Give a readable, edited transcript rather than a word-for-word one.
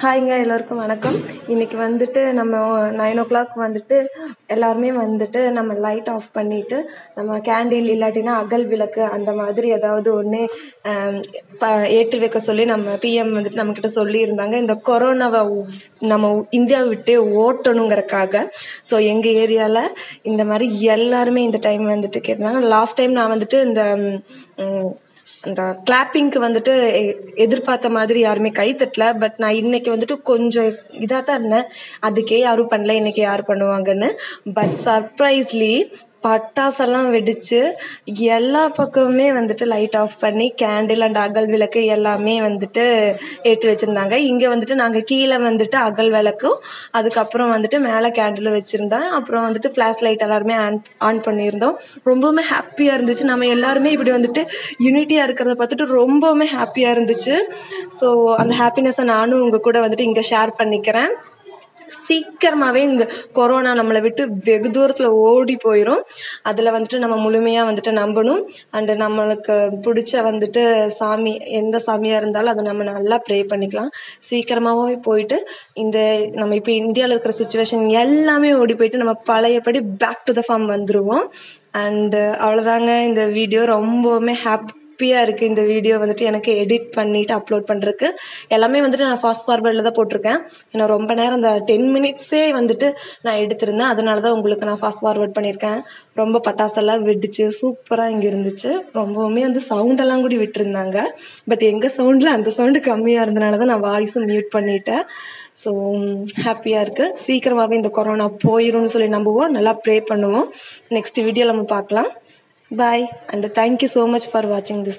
ஹாய்ங்க, எல்லோருக்கும் வணக்கம். இன்னைக்கு வந்துட்டு நம்ம 9 o'clock வந்துட்டு எல்லாருமே வந்துட்டு நம்ம லைட் ஆஃப் பண்ணிட்டு நம்ம கேண்டில் இல்லாட்டினா அகல் விளக்கு அந்த மாதிரி ஏதாவது ஒன்று ஏற்றி வைக்க சொல்லி நம்ம பிஎம் வந்துட்டு நம்மக்கிட்ட சொல்லியிருந்தாங்க. இந்த கொரோனாவை நம்ம இந்தியாவை விட்டு ஓட்டணுங்கிறக்காக. ஸோ எங்கள் ஏரியாவில் இந்த மாதிரி எல்லாருமே இந்த டைம் வந்துட்டு கேட்டிருந்தாங்க. லாஸ்ட் டைம் நான் வந்துட்டு இந்த கிளாப்பிங்க்கு வந்துட்டு எதிர்பார்த்த மாதிரி யாருமே கை தட்டல. பட் நான் இன்னைக்கு வந்துட்டு கொஞ்சம் இதாக தான் இருந்தேன், அதுக்கே யாரும் பண்ணல, இன்னைக்கு யார் பண்ணுவாங்கன்னு. பட் சர்ப்ரைஸ்லி பட்டாசெல்லாம் வெடிச்சு எல்லா பக்கமுமே வந்துட்டு லைட் ஆஃப் பண்ணி கேண்டில் அண்ட் அகல் விளக்கு எல்லாமே வந்துட்டு ஏற்றி வச்சுருந்தாங்க. இங்கே வந்துட்டு நாங்கள் கீழே வந்துட்டு அகல் விளக்கும் அதுக்கப்புறம் வந்துட்டு மேலே கேண்டிலும் வச்சுருந்தோம். அப்புறம் வந்துட்டு ஃப்ளாஷ் லைட் எல்லாருமே ஆன் பண்ணியிருந்தோம். ரொம்பவுமே ஹாப்பியாக இருந்துச்சு. நம்ம எல்லாருமே இப்படி வந்துட்டு யூனிட்டியாக இருக்கிறத பார்த்துட்டு ரொம்பவுமே ஹாப்பியாக இருந்துச்சு. ஸோ அந்த ஹாப்பினஸை நானும் உங்கள் கூட வந்துட்டு இங்கே ஷேர் பண்ணிக்கிறேன். சீக்கிரமாகவே இந்த கொரோனா நம்மளை விட்டு வெகு தூரத்தில் ஓடி போயிடும். அதில் வந்துட்டு நம்ம முழுமையாக வந்துட்டு நம்பணும். அண்டு நம்மளுக்கு பிடிச்ச வந்துட்டு சாமி, எந்த சாமியாக இருந்தாலும் அதை நம்ம நல்லா ப்ரே பண்ணிக்கலாம். சீக்கிரமாகவே போயிட்டு நம்ம இப்போ இந்தியாவில் இருக்கிற சுச்சுவேஷன் எல்லாமே ஓடி போயிட்டு நம்ம பழையபடி பேக் டு த ஃபார்ம் வந்துடுவோம். அண்டு அவ்வளோதாங்க. இந்த வீடியோ ரொம்பவுமே ஹாப்பியாக இருக்குது. இந்த வீடியோ வந்துட்டு எனக்கு எடிட் பண்ணிவிட்டு அப்லோட் பண்ணுறதுக்கு எல்லாமே வந்துட்டு நான் ஃபாஸ்ட் ஃபார்வர்டில் தான் போட்டிருக்கேன். ஏன்னா ரொம்ப நேரம் அந்த 10 minutesே வந்துட்டு நான் எடுத்திருந்தேன். அதனால தான் உங்களுக்கு நான் ஃபாஸ்ட் ஃபார்வர்ட் பண்ணியிருக்கேன். ரொம்ப பட்டாசெல்லாம் வெடிச்சு சூப்பராக இங்கே இருந்துச்சு. ரொம்பவுமே சவுண்டெல்லாம் கூட விட்டுருந்தாங்க. பட் எங்கள் சவுண்டில் அந்த சவுண்டு கம்மியாக இருந்தனால தான் நான் வாய்ஸும் மியூட் பண்ணிட்டேன். ஸோ ஹாப்பியாக இருக்குது. சீக்கிரமாகவே இந்த கொரோனா போயிடும்னு சொல்லி நம்புவோம், நல்லா ப்ரே பண்ணுவோம். நெக்ஸ்ட் வீடியோவில் நம்ம பார்க்கலாம். Bye and thank you so much for watching this.